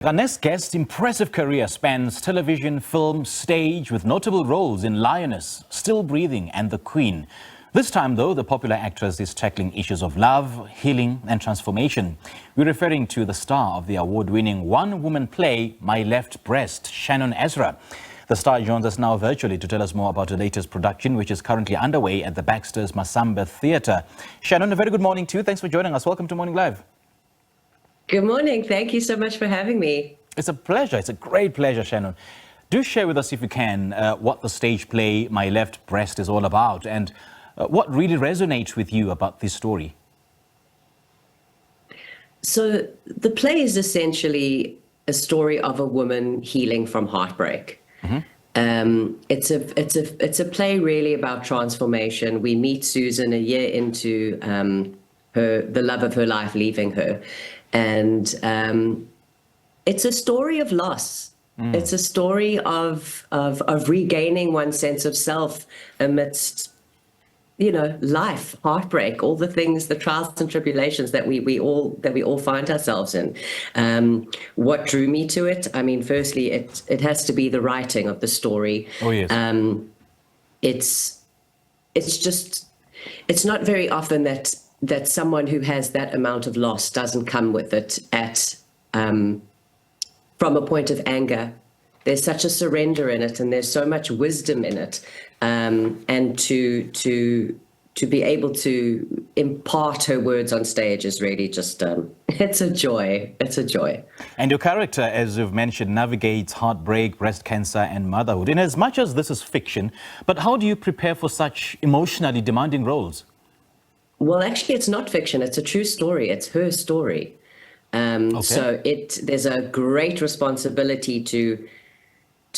Our next guest's impressive career spans television, film, stage, with notable roles in Lioness, Still Breathing, and The Queen. This time, though, the popular actress is tackling issues of love, healing, and transformation. We're referring to the star of the award-winning one-woman play, My Left Breast, Shannon Esra. The star joins us now virtually to tell us more about the latest production, which is currently underway at the Baxter's Masambe Theatre. Shannon, a very good morning to you. Thanks for joining us. Welcome to Morning Live. Good morning. Thank you so much for having me. It's a pleasure. It's a great pleasure, Shannon. Do share with us, if you can, what the stage play My Left Breast is all about and what really resonates with you about this story. So the play is essentially a story of a woman healing from heartbreak. It's a play really about transformation. We meet Susan a year into the love of her life leaving her. And it's a story of loss. It's a story of regaining one's sense of self amidst, life, heartbreak, all the things, the trials and tribulations that we all find ourselves in. What drew me to it? I mean, firstly, it has to be the writing of the story. Oh, yes. It's not very often that someone who has that amount of loss doesn't come with it from a point of anger. There's such a surrender in it, and there's so much wisdom in it, and to be able to impart her words on stage is really just it's a joy. It's a joy. And your character, as you've mentioned, navigates heartbreak, breast cancer, and motherhood. In as much as this is fiction, but how do you prepare for such emotionally demanding roles? Well, actually, it's not fiction. It's a true story. It's her story. So there's a great responsibility to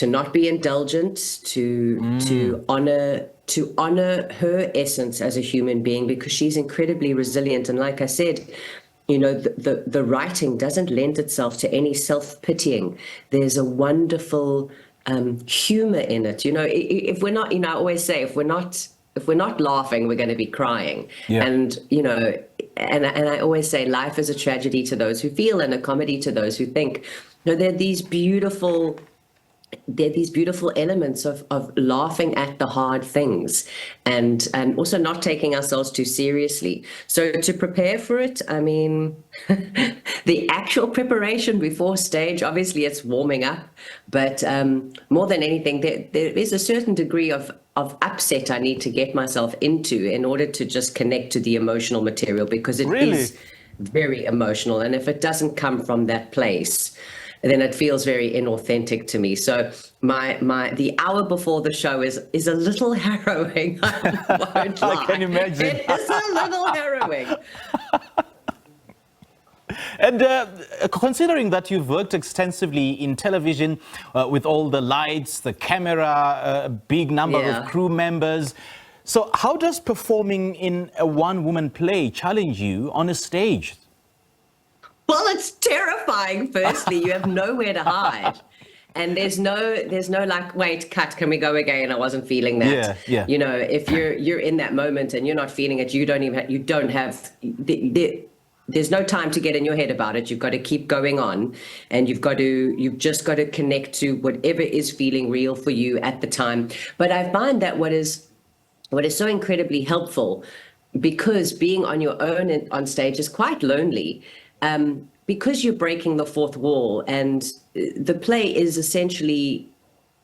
not be indulgent, to honor her essence as a human being, because she's incredibly resilient. And like I said, the writing doesn't lend itself to any self-pitying. There's a wonderful humor in it. If we're not, I always say, if we're not laughing, we're going to be crying. Yeah. And, and I always say life is a tragedy to those who feel and a comedy to those who think. There are these beautiful elements of laughing at the hard things and also not taking ourselves too seriously. So to prepare for it, I mean, the actual preparation before stage, obviously it's warming up, but more than anything, there is a certain degree of upset I need to get myself into in order to just connect to the emotional material, because it is very emotional. And if it doesn't come from that place, then it feels very inauthentic to me. So the hour before the show is a little harrowing. I won't lie. I can imagine. It is a little harrowing. And considering that you've worked extensively in television with all the lights, the camera, a big number of crew members, so how does performing in a one-woman play challenge you on a stage? Well, it's terrifying. Firstly, you have nowhere to hide. And there's no like, wait, cut, can we go again? I wasn't feeling that. Yeah. If you're in that moment and you're not feeling it, there's no time to get in your head about it. You've got to keep going on, and you've just got to connect to whatever is feeling real for you at the time. But I find that what is so incredibly helpful, because being on your own on stage is quite lonely, because you're breaking the fourth wall, and the play is essentially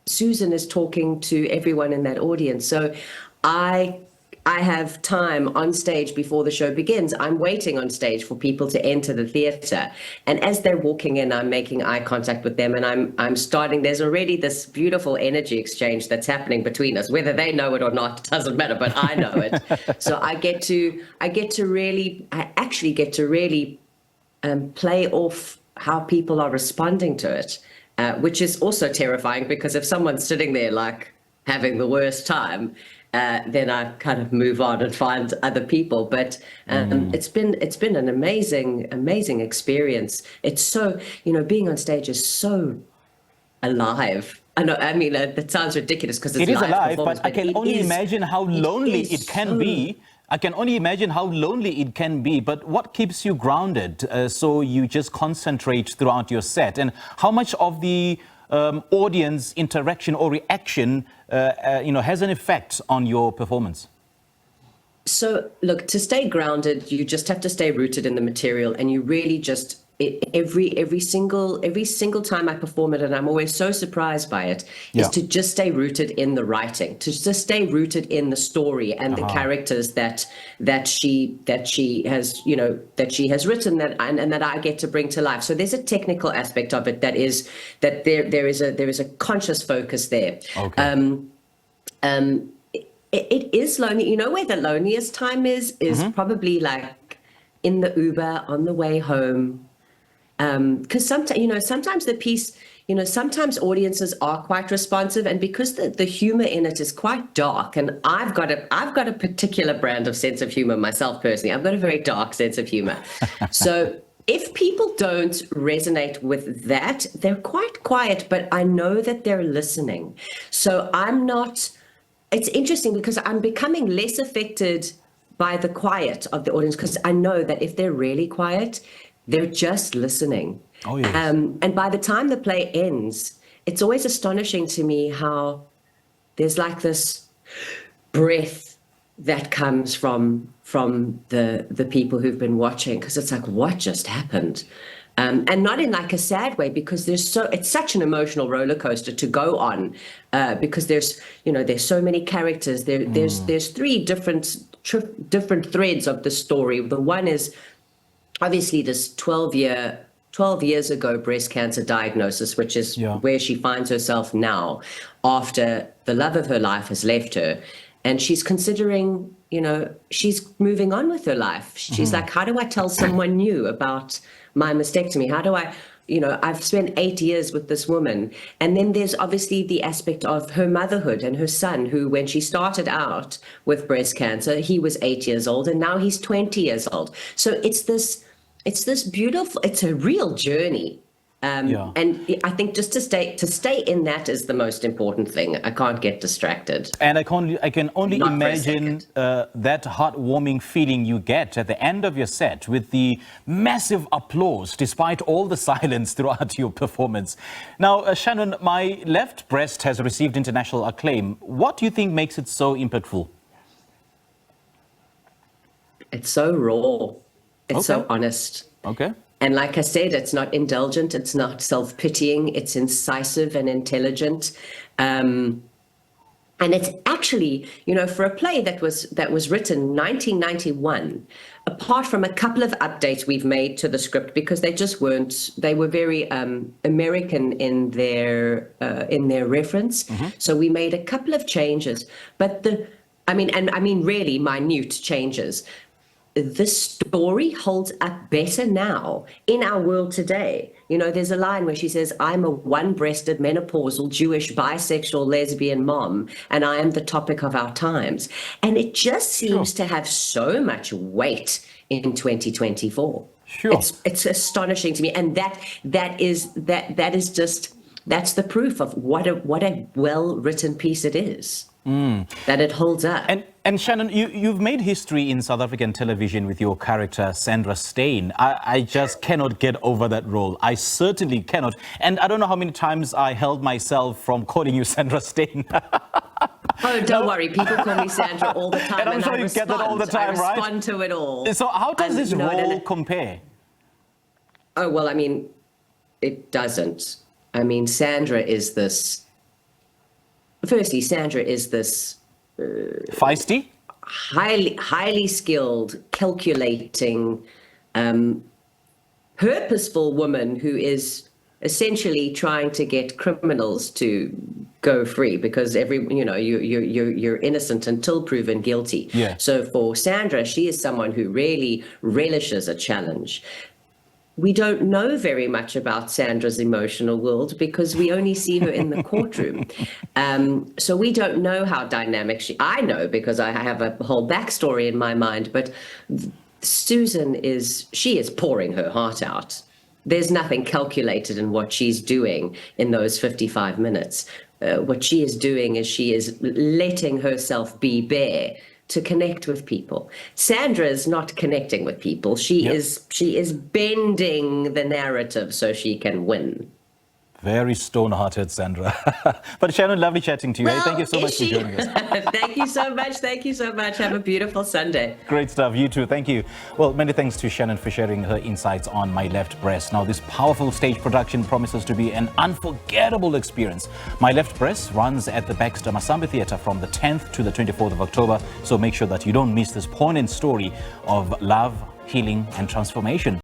Susan is talking to everyone in that audience. So I have time on stage before the show begins. I'm waiting on stage for people to enter the theater. And as they're walking in, I'm making eye contact with them, and I'm starting, there's already this beautiful energy exchange that's happening between us. Whether they know it or not, it doesn't matter, but I know it. So I actually get to really play off how people are responding to it, which is also terrifying, because if someone's sitting there like having the worst time, then I kind of move on and find other people. But it's been an amazing experience. It's so, being on stage is so alive. I know, I mean, that sounds ridiculous because it is alive, but I can only imagine how lonely it can be I can only imagine how lonely it can be, but what keeps you grounded so you just concentrate throughout your set? And how much of the audience interaction or reaction, has an effect on your performance? So, look, to stay grounded, you just have to stay rooted in the material, and you really just every single time I perform it, and I'm always so surprised by it, is to just stay rooted in the writing, to just stay rooted in the story and the characters that she has written and that I get to bring to life. So there's a technical aspect of it that there is a conscious focus there. Okay. It is lonely. You know where the loneliest time is probably like in the Uber on the way home. Because sometimes the piece, sometimes audiences are quite responsive, and because the humor in it is quite dark, and I've got a particular brand of sense of humor myself personally. I've got a very dark sense of humor. So if people don't resonate with that, they're quite quiet, but I know that they're listening. So it's interesting because I'm becoming less affected by the quiet of the audience, because I know that if they're really quiet, they're just listening. Oh, yes. And by the time the play ends, it's always astonishing to me how there's like this breath that comes from the people who've been watching, because it's like, what just happened? And not in like a sad way, because it's such an emotional roller coaster to go on, because there's so many characters. There's three different threads of the story. The one is obviously this 12 years ago breast cancer diagnosis, which is where she finds herself now after the love of her life has left her. And she's considering, she's moving on with her life. She's like, how do I tell someone new about my mastectomy? How do I, I've spent 8 years with this woman. And then there's obviously the aspect of her motherhood and her son, who, when she started out with breast cancer, he was 8 years old, and now he's 20 years old. So it's this beautiful, it's a real journey. And I think just to stay in that is the most important thing. I can't get distracted. And I can only imagine that heartwarming feeling you get at the end of your set with the massive applause despite all the silence throughout your performance. Now, Shannon, my left breast has received international acclaim. What do you think makes it so impactful? It's so raw. It's so honest. Okay. And like I said, it's not indulgent, it's not self-pitying, it's incisive and intelligent. And it's actually, for a play that was written 1991, apart from a couple of updates we've made to the script, because they were very American in their reference. So we made a couple of changes, but really minute changes. The story holds up better now in our world today. There's a line where she says, I'm a one-breasted, menopausal, Jewish, bisexual, lesbian mom, and I am the topic of our times. And it just seems to have so much weight in 2024. Sure. It's astonishing to me. And that's the proof of what a well-written piece it is. That it holds up. And Shannon, you've made history in South African television with your character Sandra Stain. I just cannot get over that role. I certainly cannot. And I don't know how many times I held myself from calling you Sandra Stain. Oh, don't worry. People call me Sandra all the time. And I'm sure you get that all the time, right? I respond to it all. So how does this role compare? Oh, well, it doesn't. Sandra is this... Firstly, Sandra is this feisty, highly skilled, calculating, purposeful woman who is essentially trying to get criminals to go free, because you're innocent until proven guilty. Yeah. So for Sandra, she is someone who really relishes a challenge. We don't know very much about Sandra's emotional world because we only see her in the courtroom. So we don't know how dynamic I know because I have a whole backstory in my mind, but Susan is pouring her heart out. There's nothing calculated in what she's doing in those 55 minutes. What she is doing is she is letting herself be bare to connect with people. Sandra is not connecting with people. She is bending the narrative so she can win. Very stone-hearted, Sandra. But Shannon, lovely chatting to you. Well, Thank you so much for joining us. Thank you so much. Thank you so much. Have a beautiful Sunday. Great stuff. You too. Thank you. Well, many thanks to Shannon for sharing her insights on My Left Breast. Now, this powerful stage production promises to be an unforgettable experience. My Left Breast runs at the Baxter Masambe Theatre from the 10th to the 24th of October. So make sure that you don't miss this poignant story of love, healing, and transformation.